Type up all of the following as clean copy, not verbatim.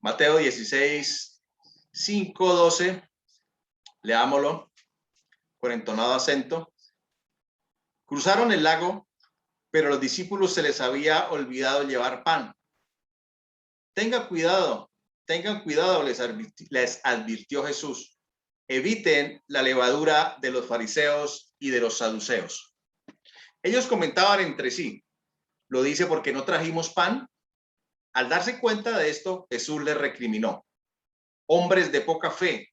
Mateo 16, 5, 12. Leámoslo con entonado acento. Cruzaron el lago, pero a los discípulos se les había olvidado llevar pan. Tengan cuidado, les advirtió Jesús. Eviten la levadura de los fariseos y de los saduceos. Ellos comentaban entre sí, lo dice porque no trajimos pan. Al darse cuenta de esto, Jesús les recriminó. Hombres de poca fe,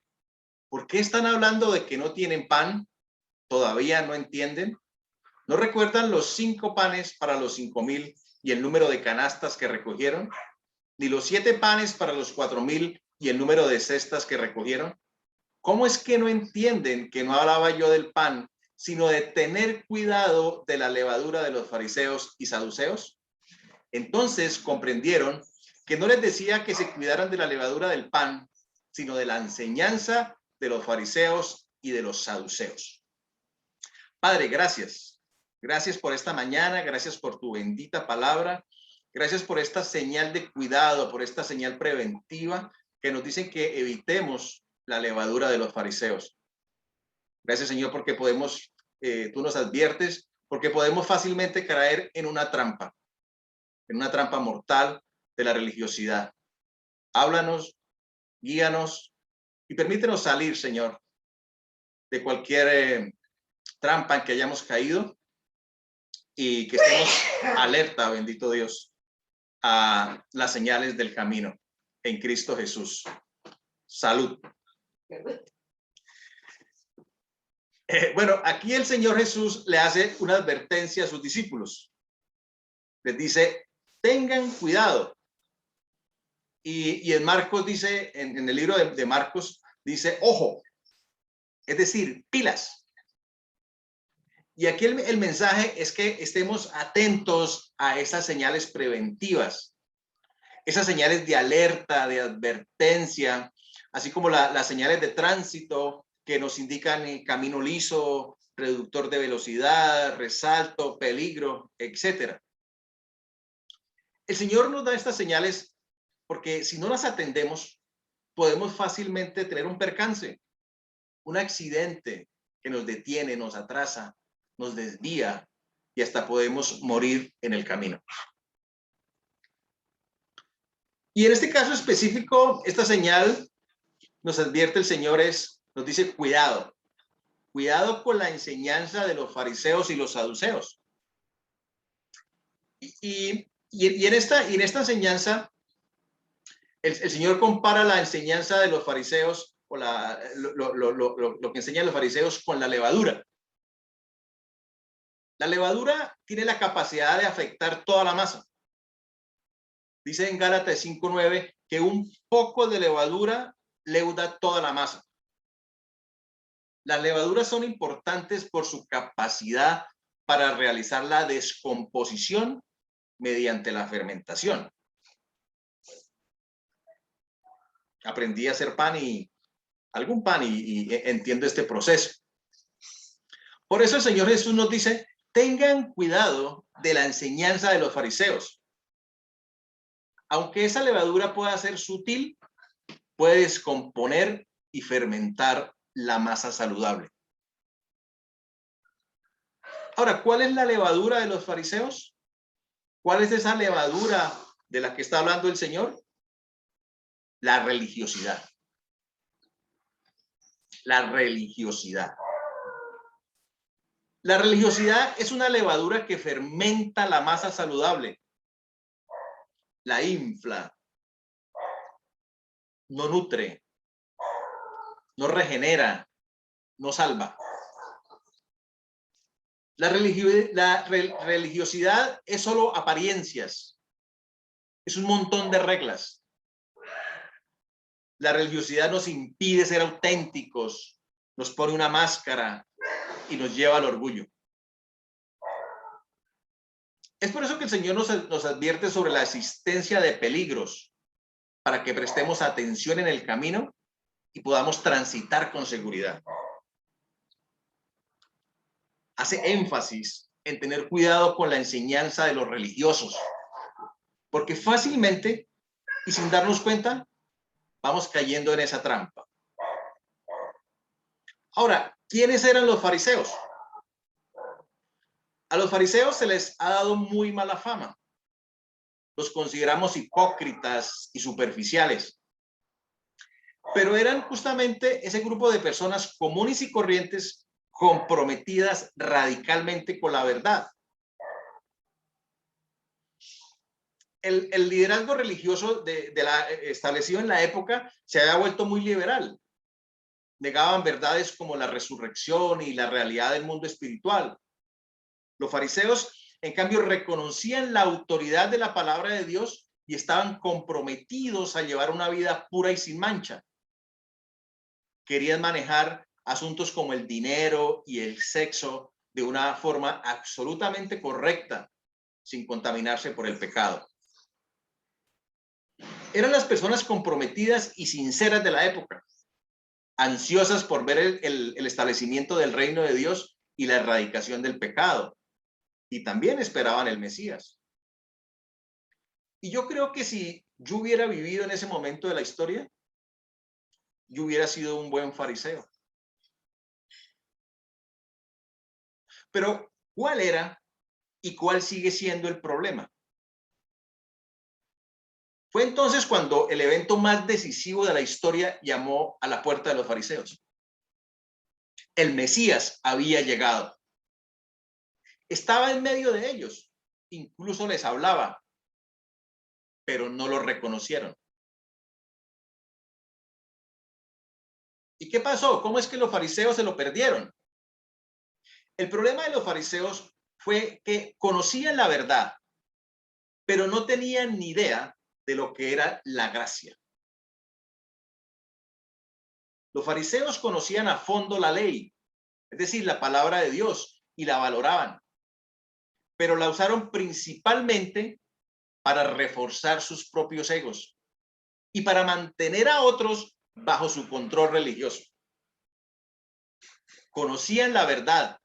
¿por qué están hablando de que no tienen pan? ¿Todavía no entienden? ¿No recuerdan los 5 panes para los 5,000 y el número de canastas que recogieron? ¿Ni los 7 panes para los 4,000 y el número de cestas que recogieron? ¿Cómo es que no entienden que no hablaba yo del pan, sino de tener cuidado de la levadura de los fariseos y saduceos? Entonces comprendieron que no les decía que se cuidaran de la levadura del pan, sino de la enseñanza de los fariseos y de los saduceos. Padre, gracias. Gracias por esta mañana, gracias por tu bendita palabra, gracias por esta señal de cuidado, por esta señal preventiva que nos dicen que evitemos la levadura de los fariseos. Gracias, Señor, porque podemos, tú nos adviertes, porque podemos fácilmente caer en una trampa mortal de la religiosidad. Háblanos, guíanos y permítenos salir, Señor, de cualquier trampa en que hayamos caído y que estemos alerta, bendito Dios, a las señales del camino en Cristo Jesús. Salud. Bueno, aquí el Señor Jesús le hace una advertencia a sus discípulos. Les dice, tengan cuidado. Y en Marcos dice, en el libro de Marcos, dice, ojo, es decir, pilas. Y aquí el mensaje es que estemos atentos a esas señales preventivas, esas señales de alerta, de advertencia, así como las señales de tránsito que nos indican camino liso, reductor de velocidad, resalto, peligro, etc. El Señor nos da estas señales porque si no las atendemos, podemos fácilmente tener un percance, un accidente que nos detiene, nos atrasa, nos desvía y hasta podemos morir en el camino. Y en este caso específico, esta señal nos advierte el Señor nos dice cuidado con la enseñanza de los fariseos y los saduceos. Y en esta enseñanza, el Señor compara la enseñanza de los fariseos o lo que enseñan los fariseos con la levadura. La levadura tiene la capacidad de afectar toda la masa. Dice en Gálatas 5:9 que un poco de levadura leuda toda la masa. Las levaduras son importantes por su capacidad para realizar la descomposición mediante la fermentación. Aprendí a hacer pan y entiendo este proceso. Por eso el Señor Jesús nos dice, tengan cuidado de la enseñanza de los fariseos. Aunque esa levadura pueda ser sutil, puede descomponer y fermentar la masa saludable. Ahora, ¿cuál es la levadura de los fariseos? ¿Cuál es esa levadura de la que está hablando el Señor? La religiosidad. La religiosidad. La religiosidad es una levadura que fermenta la masa saludable, la infla, no nutre, no regenera, no salva. La religiosidad es solo apariencias, es un montón de reglas. La religiosidad nos impide ser auténticos, nos pone una máscara y nos lleva al orgullo. Es por eso que el Señor nos advierte sobre la existencia de peligros para que prestemos atención en el camino y podamos transitar con seguridad. Hace énfasis en tener cuidado con la enseñanza de los religiosos, porque fácilmente y sin darnos cuenta vamos cayendo en esa trampa. Ahora, ¿quiénes eran los fariseos? A los fariseos se les ha dado muy mala fama. Los consideramos hipócritas y superficiales. Pero eran justamente ese grupo de personas comunes y corrientes comprometidas radicalmente con la verdad. El liderazgo religioso establecido en la época se había vuelto muy liberal. Negaban verdades como la resurrección y la realidad del mundo espiritual. Los fariseos, en cambio, reconocían la autoridad de la palabra de Dios y estaban comprometidos a llevar una vida pura y sin mancha. Querían manejar asuntos como el dinero y el sexo de una forma absolutamente correcta, sin contaminarse por el pecado. Eran las personas comprometidas y sinceras de la época, ansiosas por ver el establecimiento del reino de Dios y la erradicación del pecado. Y también esperaban el Mesías. Y yo creo que si yo hubiera vivido en ese momento de la historia, yo hubiera sido un buen fariseo. Pero, ¿cuál era y cuál sigue siendo el problema? Fue entonces cuando el evento más decisivo de la historia llamó a la puerta de los fariseos. El Mesías había llegado. Estaba en medio de ellos, incluso les hablaba, pero no lo reconocieron. ¿Y qué pasó? ¿Cómo es que los fariseos se lo perdieron? El problema de los fariseos fue que conocían la verdad, pero no tenían ni idea de lo que era la gracia. Los fariseos conocían a fondo la ley, es decir, la palabra de Dios, y la valoraban, pero la usaron principalmente para reforzar sus propios egos y para mantener a otros bajo su control religioso. Conocían la verdad,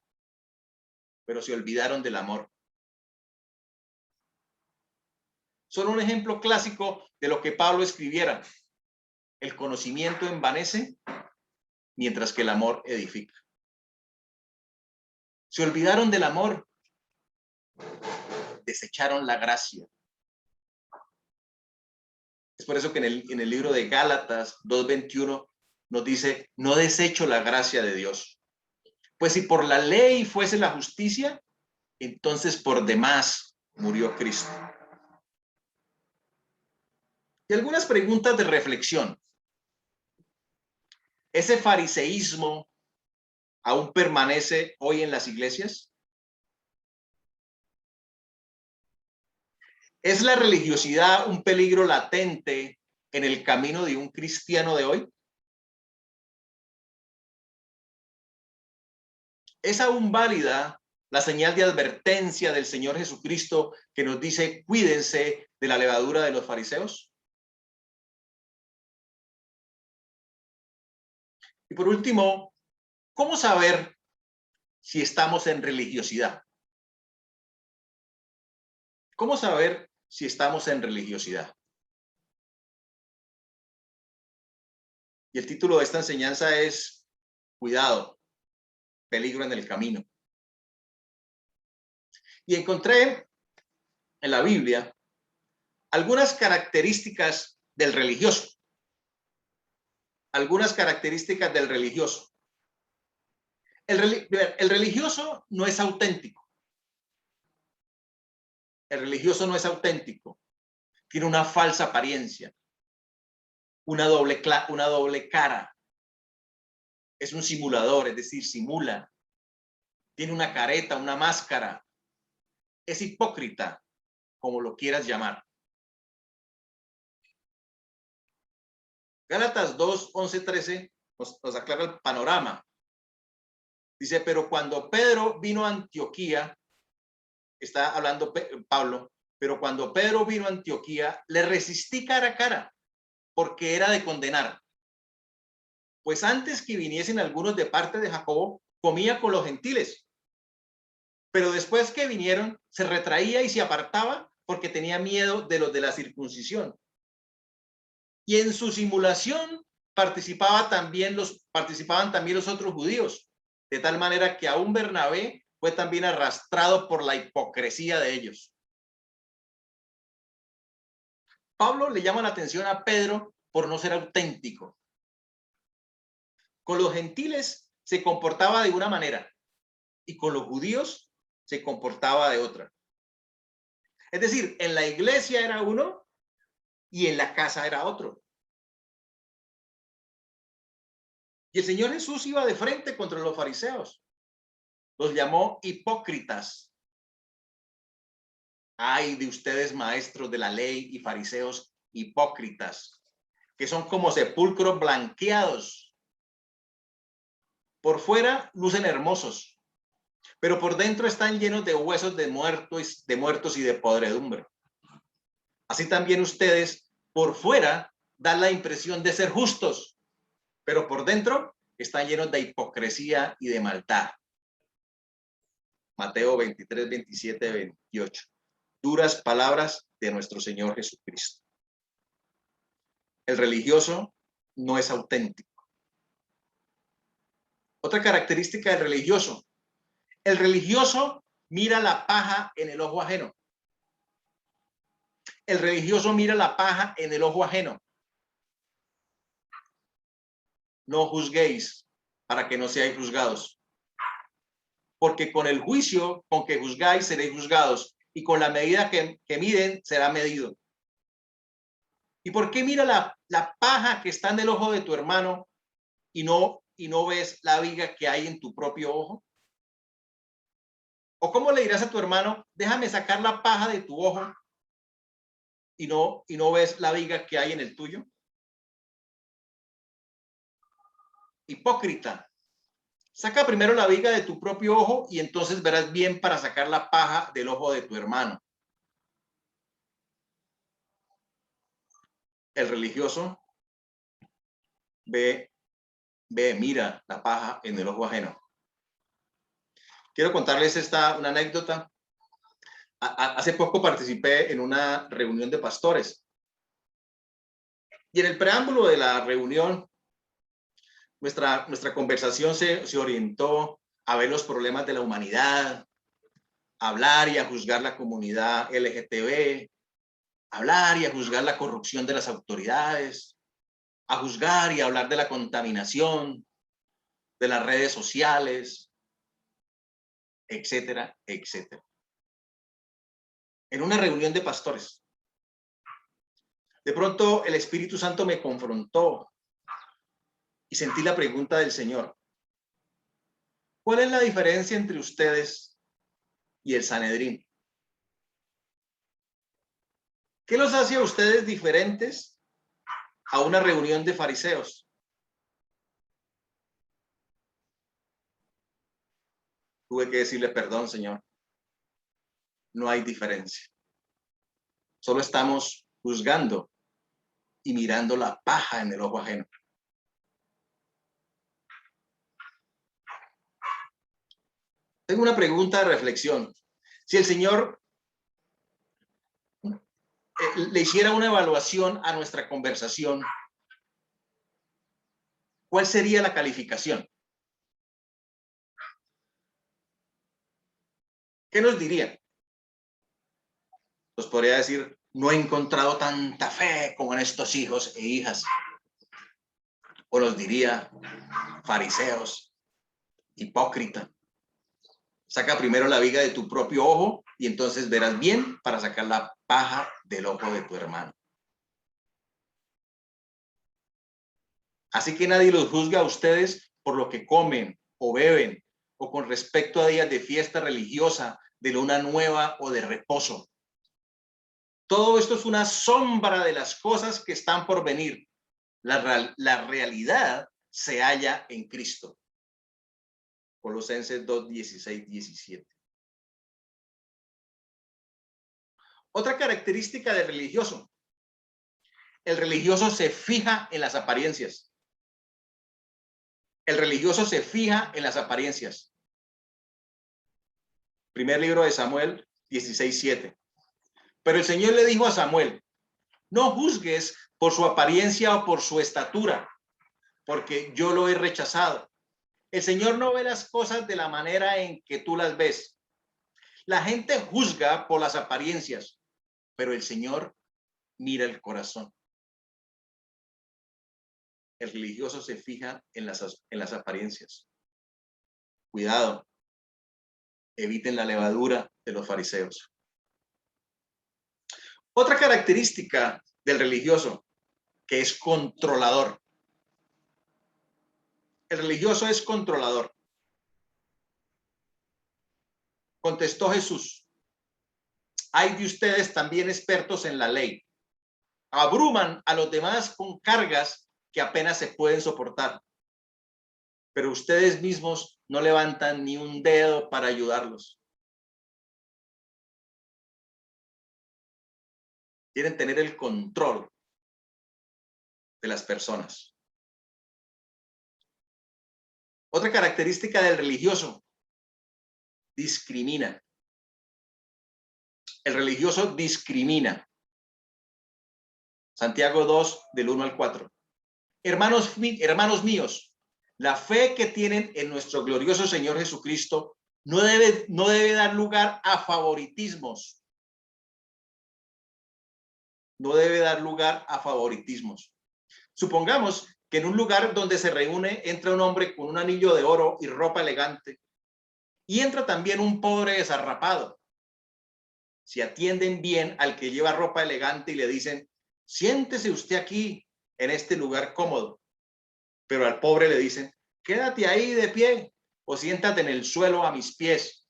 pero se olvidaron del amor. Son un ejemplo clásico de lo que Pablo escribiera. El conocimiento envanece, mientras que el amor edifica. Se olvidaron del amor, desecharon la gracia. Es por eso que en el libro de Gálatas 2:21 nos dice, no desecho la gracia de Dios. Pues si por la ley fuese la justicia, entonces por demás murió Cristo. Y algunas preguntas de reflexión. ¿Ese fariseísmo aún permanece hoy en las iglesias? ¿Es la religiosidad un peligro latente en el camino de un cristiano de hoy? ¿Es aún válida la señal de advertencia del Señor Jesucristo que nos dice, cuídense de la levadura de los fariseos? Y por último, ¿cómo saber si estamos en religiosidad? ¿Cómo saber si estamos en religiosidad? Y el título de esta enseñanza es, cuidado, peligro en el camino. Y encontré en la Biblia algunas características del religioso. Algunas características del religioso. El religioso no es auténtico. El religioso no es auténtico. Tiene una falsa apariencia. Una doble cara. Es un simulador, es decir, simula. Tiene una careta, una máscara. Es hipócrita, como lo quieras llamar. Gálatas 2:11-13 nos aclara el panorama. Dice, pero cuando Pedro vino a Antioquía, está hablando Pablo, pero cuando Pedro vino a Antioquía, le resistí cara a cara, porque era de condenar. Pues antes que viniesen algunos de parte de Jacobo, comía con los gentiles. Pero después que vinieron, se retraía y se apartaba porque tenía miedo de los de la circuncisión. Y en su simulación participaban también los otros judíos, de tal manera que aún Bernabé fue también arrastrado por la hipocresía de ellos. Pablo le llama la atención a Pedro por no ser auténtico. Con los gentiles se comportaba de una manera y con los judíos se comportaba de otra. Es decir, en la iglesia era uno y en la casa era otro. Y el Señor Jesús iba de frente contra los fariseos. Los llamó hipócritas. Ay de ustedes, maestros de la ley y fariseos hipócritas, que son como sepulcros blanqueados. Por fuera lucen hermosos, pero por dentro están llenos de huesos de muertos y de podredumbre. Así también ustedes por fuera dan la impresión de ser justos, pero por dentro están llenos de hipocresía y de maldad. Mateo 23, 27, 28. Duras palabras de nuestro Señor Jesucristo. El religioso no es auténtico. Otra característica del religioso. El religioso mira la paja en el ojo ajeno. El religioso mira la paja en el ojo ajeno. No juzguéis para que no seáis juzgados. Porque con el juicio con que juzgáis seréis juzgados, y con la medida que miden será medido. ¿Y por qué mira la paja que está en el ojo de tu hermano y no ves la viga que hay en tu propio ojo? ¿O cómo le dirás a tu hermano, déjame sacar la paja de tu ojo y no ves la viga que hay en el tuyo? Hipócrita. Saca primero la viga de tu propio ojo y entonces verás bien para sacar la paja del ojo de tu hermano. El religioso mira la paja en el ojo ajeno. Quiero contarles una anécdota. Hace poco participé en una reunión de pastores. Y en el preámbulo de la reunión, nuestra conversación se orientó a ver los problemas de la humanidad, a hablar y a juzgar la comunidad LGTB, a hablar y a juzgar la corrupción de las autoridades, a juzgar y a hablar de la contaminación, de las redes sociales, etcétera, etcétera. En una reunión de pastores. De pronto el Espíritu Santo me confrontó y sentí la pregunta del Señor. ¿Cuál es la diferencia entre ustedes y el Sanedrín? ¿Qué los hace a ustedes diferentes a una reunión de fariseos? Tuve que decirle, perdón, Señor. No hay diferencia. Solo estamos juzgando y mirando la paja en el ojo ajeno. Tengo una pregunta de reflexión. Si el Señor le hiciera una evaluación a nuestra conversación, ¿cuál sería la calificación? ¿Qué nos diría? Nos podría decir, no he encontrado tanta fe como en estos hijos e hijas. O nos diría, fariseos, hipócrita. Saca primero la viga de tu propio ojo y entonces verás bien para sacar la paja del ojo de tu hermano. Así que nadie los juzga a ustedes por lo que comen o beben o con respecto a días de fiesta religiosa, de luna nueva o de reposo. Todo esto es una sombra de las cosas que están por venir. La realidad se halla en Cristo. Colosenses 2, 16, 17. Otra característica del religioso. El religioso se fija en las apariencias. El religioso se fija en las apariencias. Primer libro de Samuel 16, 7. Pero el Señor le dijo a Samuel, No juzgues por su apariencia o por su estatura, porque yo lo he rechazado. El Señor no ve las cosas de la manera en que tú las ves. La gente juzga por las apariencias, pero el Señor mira el corazón. El religioso se fija en las apariencias. Cuidado, eviten la levadura de los fariseos. Otra característica del religioso, que es controlador. El religioso es controlador. Contestó Jesús: hay de ustedes también expertos en la ley. Abruman a los demás con cargas que apenas se pueden soportar, pero ustedes mismos no levantan ni un dedo para ayudarlos. Quieren tener el control de las personas. Otra característica del religioso: discrimina. El religioso discrimina. Santiago 2, del 1 al 4. Hermanos míos, la fe que tienen en nuestro glorioso Señor Jesucristo no debe dar lugar a favoritismos. No debe dar lugar a favoritismos. Supongamos que en un lugar donde se reúne entra un hombre con un anillo de oro y ropa elegante, y entra también un pobre desarrapado. Si atienden bien al que lleva ropa elegante y le dicen: siéntese usted aquí en este lugar cómodo, pero al pobre le dicen: quédate ahí de pie o siéntate en el suelo a mis pies,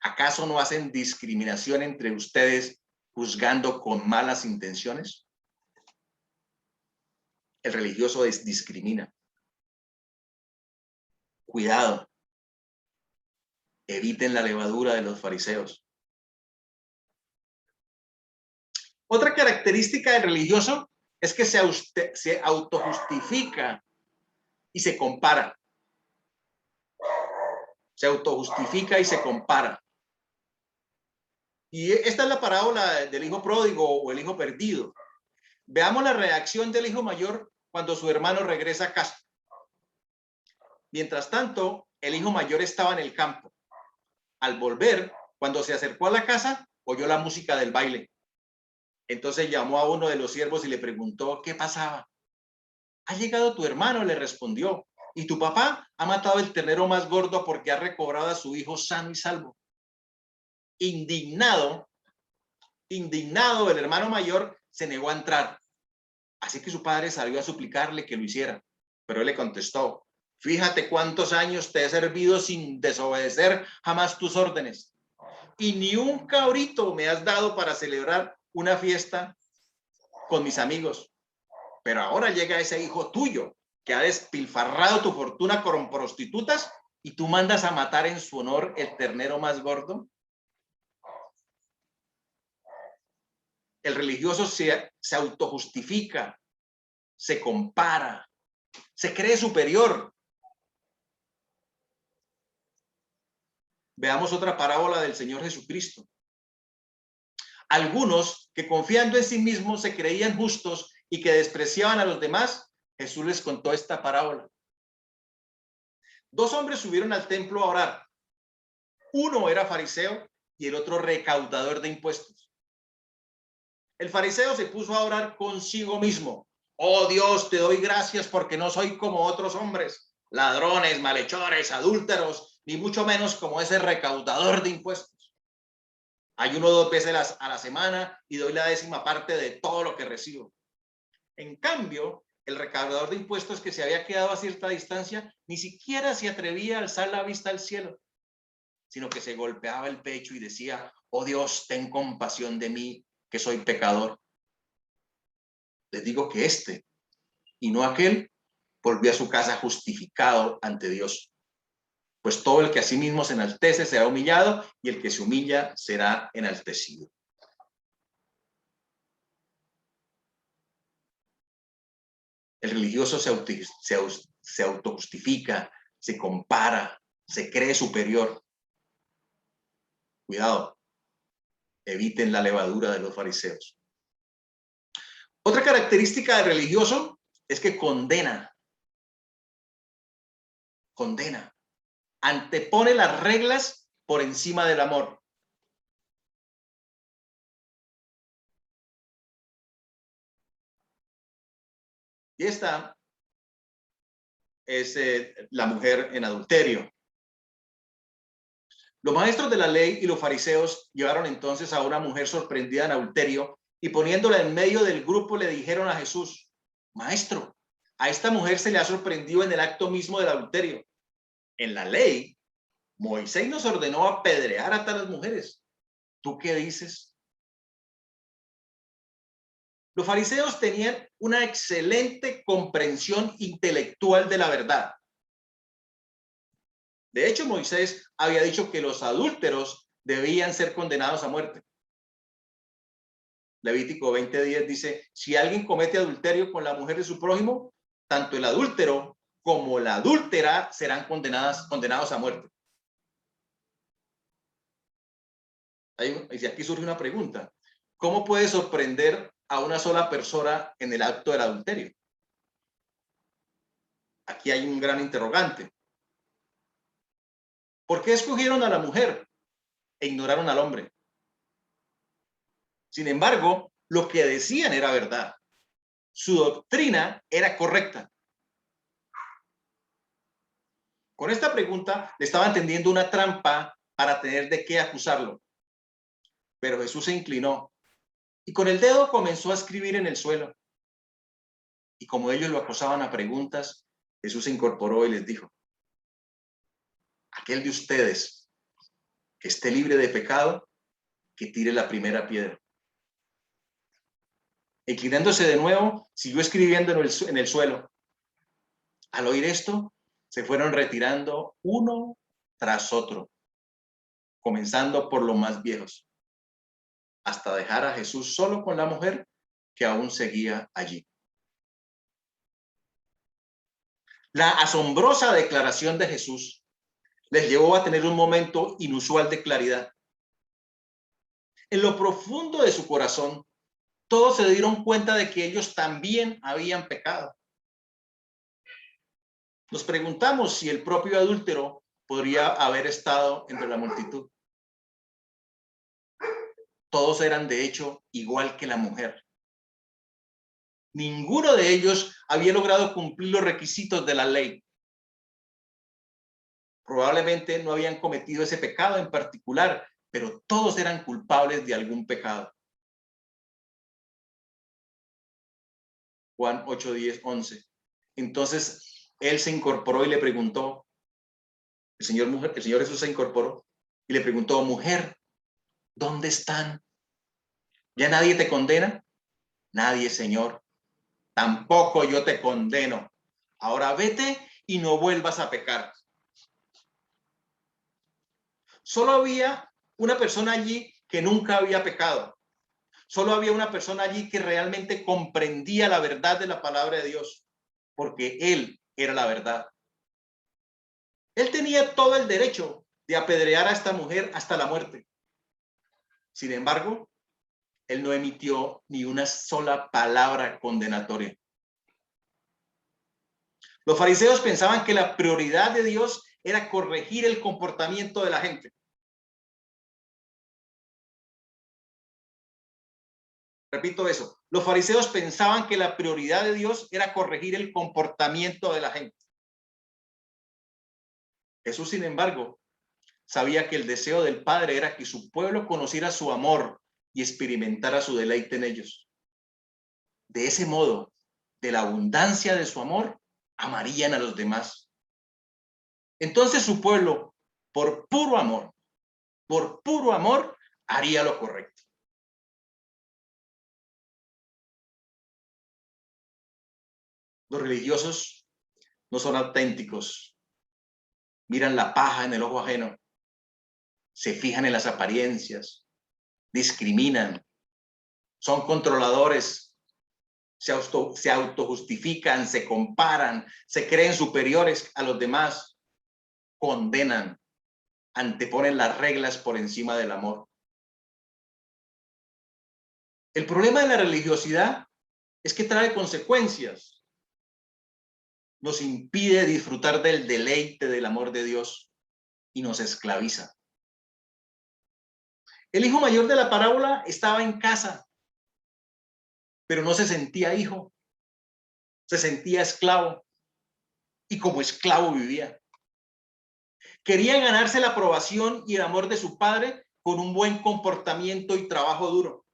¿acaso no hacen discriminación entre ustedes juzgando con malas intenciones? El religioso discrimina. Cuidado, eviten la levadura de los fariseos. Otra característica del religioso es que se autojustifica y se compara. Se autojustifica y se compara. Y esta es la parábola del hijo pródigo o el hijo perdido. Veamos la reacción del hijo mayor cuando su hermano regresa a casa. Mientras tanto, el hijo mayor estaba en el campo. Al volver, cuando se acercó a la casa, oyó la música del baile. Entonces llamó a uno de los siervos y le preguntó qué pasaba. Ha llegado tu hermano, le respondió, y tu papá ha matado el ternero más gordo porque ha recobrado a su hijo sano y salvo. Indignado, el hermano mayor se negó a entrar. Así que su padre salió a suplicarle que lo hiciera, pero él le contestó: fíjate cuántos años te he servido sin desobedecer jamás tus órdenes, y ni un cabrito me has dado para celebrar una fiesta con mis amigos. Pero ahora llega ese hijo tuyo que ha despilfarrado tu fortuna con prostitutas y tú mandas a matar en su honor el ternero más gordo. El religioso se autojustifica, se compara, se cree superior. Veamos otra parábola del Señor Jesucristo. Algunos que confiando en sí mismos se creían justos y que despreciaban a los demás, Jesús les contó esta parábola. Dos hombres subieron al templo a orar. Uno era fariseo y el otro recaudador de impuestos. El fariseo se puso a orar consigo mismo: oh Dios, te doy gracias porque no soy como otros hombres, ladrones, malhechores, adúlteros, ni mucho menos como ese recaudador de impuestos. Ayuno 2 veces a la semana y doy la 10ª parte de todo lo que recibo. En cambio, el recaudador de impuestos, que se había quedado a cierta distancia, ni siquiera se atrevía a alzar la vista al cielo, sino que se golpeaba el pecho y decía: oh Dios, ten compasión de mí, que soy pecador. Les digo que este, y no aquel, volvió a su casa justificado ante Dios. Pues todo el que a sí mismo se enaltece será humillado, y el que se humilla será enaltecido. El religioso se autojustifica, se compara, se cree superior. Cuidado, eviten la levadura de los fariseos. Otra característica del religioso es que condena, antepone las reglas por encima del amor. Y esta es la mujer en adulterio. Los maestros de la ley y los fariseos llevaron entonces a una mujer sorprendida en adulterio y poniéndola en medio del grupo le dijeron a Jesús: Maestro, a esta mujer se le ha sorprendido en el acto mismo del adulterio. En la ley, Moisés nos ordenó apedrear a tales mujeres. ¿Tú qué dices? Los fariseos tenían una excelente comprensión intelectual de la verdad. De hecho, Moisés había dicho que los adúlteros debían ser condenados a muerte. Levítico 20:10 dice: si alguien comete adulterio con la mujer de su prójimo, tanto el adúltero como la adúltera serán condenados a muerte. Y aquí surge una pregunta: ¿cómo puede sorprender a una sola persona en el acto del adulterio? Aquí hay un gran interrogante. ¿Por qué escogieron a la mujer e ignoraron al hombre? Sin embargo, lo que decían era verdad. Su doctrina era correcta. Con esta pregunta le estaban tendiendo una trampa para tener de qué acusarlo. Pero Jesús se inclinó y con el dedo comenzó a escribir en el suelo. Y como ellos lo acosaban a preguntas, Jesús se incorporó y les dijo: aquel de ustedes que esté libre de pecado, que tire la primera piedra. Inclinándose de nuevo, siguió escribiendo en el suelo. Al oír esto, se fueron retirando uno tras otro, comenzando por los más viejos, hasta dejar a Jesús solo con la mujer que aún seguía allí. La asombrosa declaración de Jesús les llevó a tener un momento inusual de claridad. En lo profundo de su corazón, todos se dieron cuenta de que ellos también habían pecado. Nos preguntamos si el propio adúltero podría haber estado entre la multitud. Todos eran, de hecho, igual que la mujer. Ninguno de ellos había logrado cumplir los requisitos de la ley. Probablemente no habían cometido ese pecado en particular, pero todos eran culpables de algún pecado. Juan 8, 10, 11. Entonces él se incorporó y le preguntó, el Señor Jesús se incorporó y le preguntó: mujer, ¿dónde están? ¿Ya nadie te condena? Nadie, Señor. Tampoco yo te condeno. Ahora vete y no vuelvas a pecar. Solo había una persona allí que nunca había pecado. Solo había una persona allí que realmente comprendía la verdad de la palabra de Dios, porque él era la verdad. Él tenía todo el derecho de apedrear a esta mujer hasta la muerte. Sin embargo, él no emitió ni una sola palabra condenatoria. Los fariseos pensaban que la prioridad de Dios era corregir el comportamiento de la gente. Repito eso. Los fariseos pensaban que la prioridad de Dios era corregir el comportamiento de la gente. Jesús, sin embargo, sabía que el deseo del Padre era que su pueblo conociera su amor y experimentara su deleite en ellos. De ese modo, de la abundancia de su amor, amarían a los demás. Entonces su pueblo, por puro amor, haría lo correcto. Los religiosos no son auténticos. Miran la paja en el ojo ajeno. Se fijan en las apariencias. Discriminan. Son controladores. Se autojustifican, se comparan, se creen superiores a los demás. Condenan. Anteponen las reglas por encima del amor. El problema de la religiosidad es que trae consecuencias. Nos impide disfrutar del deleite del amor de Dios y nos esclaviza. El hijo mayor de la parábola estaba en casa, pero no se sentía hijo, se sentía esclavo y como esclavo vivía. Quería ganarse la aprobación y el amor de su padre con un buen comportamiento y trabajo duro.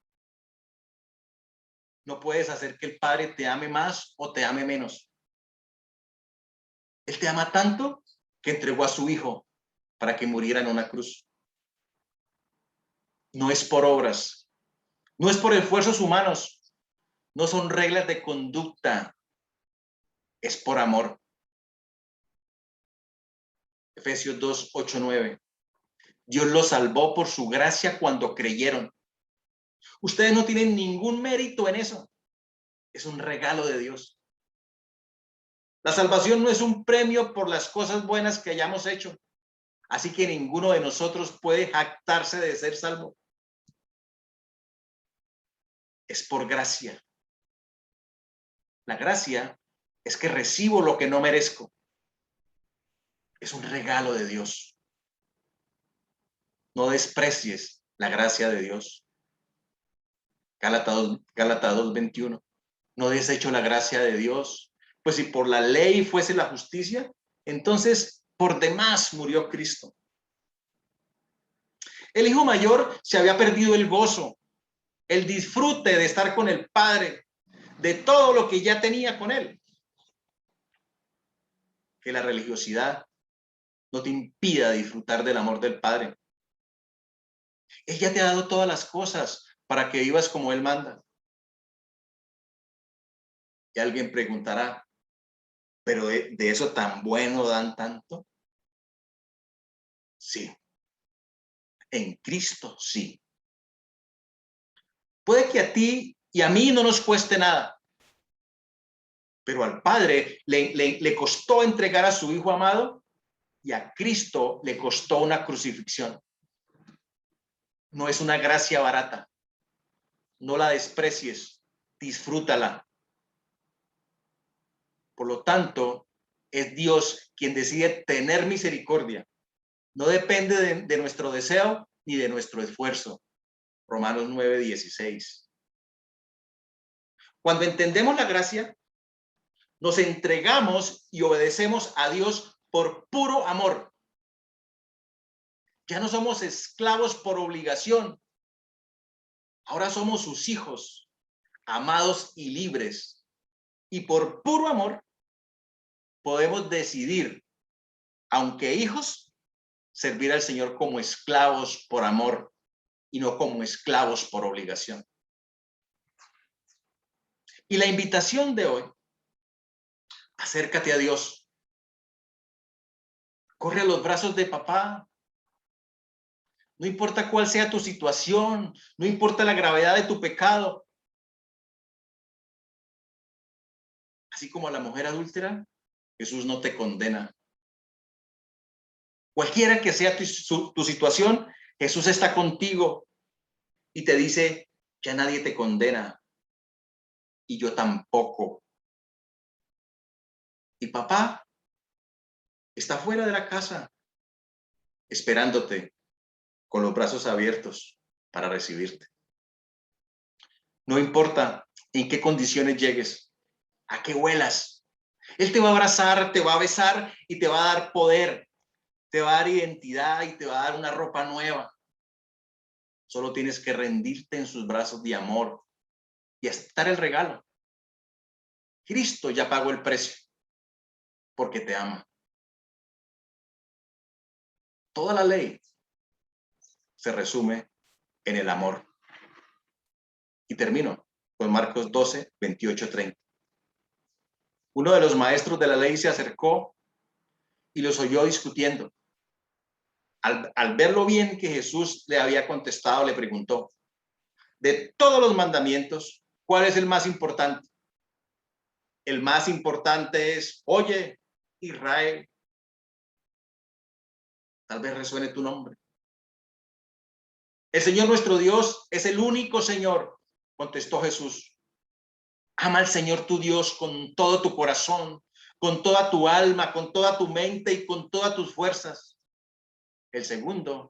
No puedes hacer que el padre te ame más o te ame menos. Él te ama tanto que entregó a su hijo para que muriera en una cruz. No es por obras, no es por esfuerzos humanos, no son reglas de conducta, es por amor. Efesios 2, 8, 9. Dios los salvó por su gracia cuando creyeron. Ustedes no tienen ningún mérito en eso. Es un regalo de Dios. La salvación no es un premio por las cosas buenas que hayamos hecho. Así que ninguno de nosotros puede jactarse de ser salvo. Es por gracia. La gracia es que recibo lo que no merezco. Es un regalo de Dios. No desprecies la gracia de Dios. Gálatas 2:21. No desecho la gracia de Dios, pues si por la ley fuese la justicia, entonces por demás murió Cristo. El hijo mayor se había perdido el gozo, el disfrute de estar con el padre, de todo lo que ya tenía con él. Que la religiosidad no te impida disfrutar del amor del padre. Él ya te ha dado todas las cosas para que vivas como él manda. Y alguien preguntará, ¿pero de eso tan bueno dan tanto? Sí, en Cristo sí. Puede que a ti y a mí no nos cueste nada, pero al Padre le costó entregar a su Hijo amado y a Cristo le costó una crucifixión. No es una gracia barata. No la desprecies, disfrútala. Por lo tanto, es Dios quien decide tener misericordia. No depende de nuestro deseo ni de nuestro esfuerzo. Romanos 9:16. Cuando entendemos la gracia, nos entregamos y obedecemos a Dios por puro amor. Ya no somos esclavos por obligación. Ahora somos sus hijos, amados y libres. Y por puro amor podemos decidir, aunque hijos, servir al Señor como esclavos por amor y no como esclavos por obligación. Y la invitación de hoy, acércate a Dios. Corre a los brazos de papá. No importa cuál sea tu situación, no importa la gravedad de tu pecado. Así como a la mujer adúltera, Jesús no te condena. Cualquiera que sea tu situación, Jesús está contigo y te dice, ya nadie te condena y yo tampoco. Y papá está fuera de la casa esperándote con los brazos abiertos para recibirte. No importa en qué condiciones llegues, a qué huelas. Él te va a abrazar, te va a besar y te va a dar poder, te va a dar identidad y te va a dar una ropa nueva. Solo tienes que rendirte en sus brazos de amor y aceptar el regalo. Cristo ya pagó el precio porque te ama. Toda la ley se resume en el amor. Y termino con Marcos 12:28-30. Uno de los maestros de la ley se acercó y los oyó discutiendo. Al ver lo bien que Jesús le había contestado, le preguntó, de todos los mandamientos, ¿cuál es el más importante? El más importante es, oye, Israel, tal vez resuene tu nombre. El Señor nuestro Dios es el único Señor, contestó Jesús. Ama al Señor tu Dios con todo tu corazón, con toda tu alma, con toda tu mente y con todas tus fuerzas. El segundo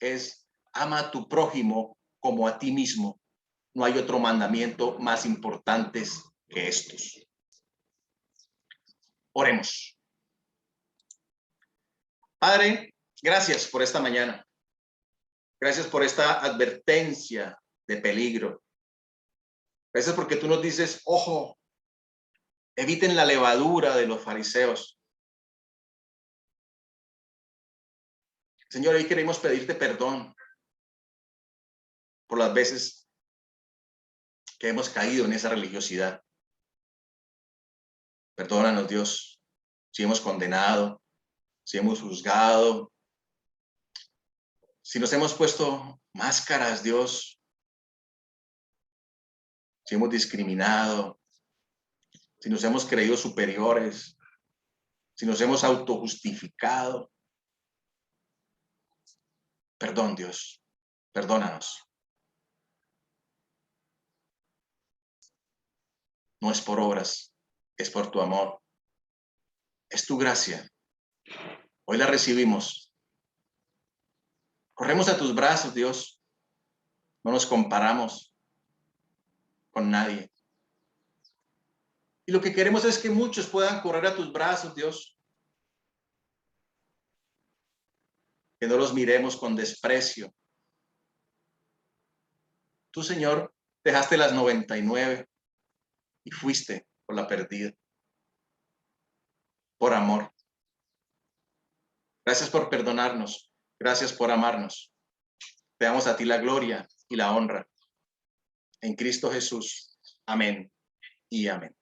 es ama a tu prójimo como a ti mismo. No hay otro mandamiento más importante que estos. Oremos. Padre, gracias por esta mañana. Gracias por esta advertencia de peligro. Gracias porque tú nos dices, ojo, eviten la levadura de los fariseos. Señor, hoy queremos pedirte perdón por las veces que hemos caído en esa religiosidad. Perdónanos, Dios, si hemos condenado, si hemos juzgado, si nos hemos puesto máscaras, Dios, si hemos discriminado, si nos hemos creído superiores, si nos hemos autojustificado. Perdón, Dios, perdónanos. No es por obras, es por tu amor. Es tu gracia. Hoy la recibimos. Corremos a tus brazos, Dios. No nos comparamos con nadie. Y lo que queremos es que muchos puedan correr a tus brazos, Dios. Que no los miremos con desprecio. Tú, Señor, dejaste las 99 y fuiste por la perdida. Por amor. Gracias por perdonarnos. Gracias por amarnos. Te damos a ti la gloria y la honra. En Cristo Jesús. Amén y amén.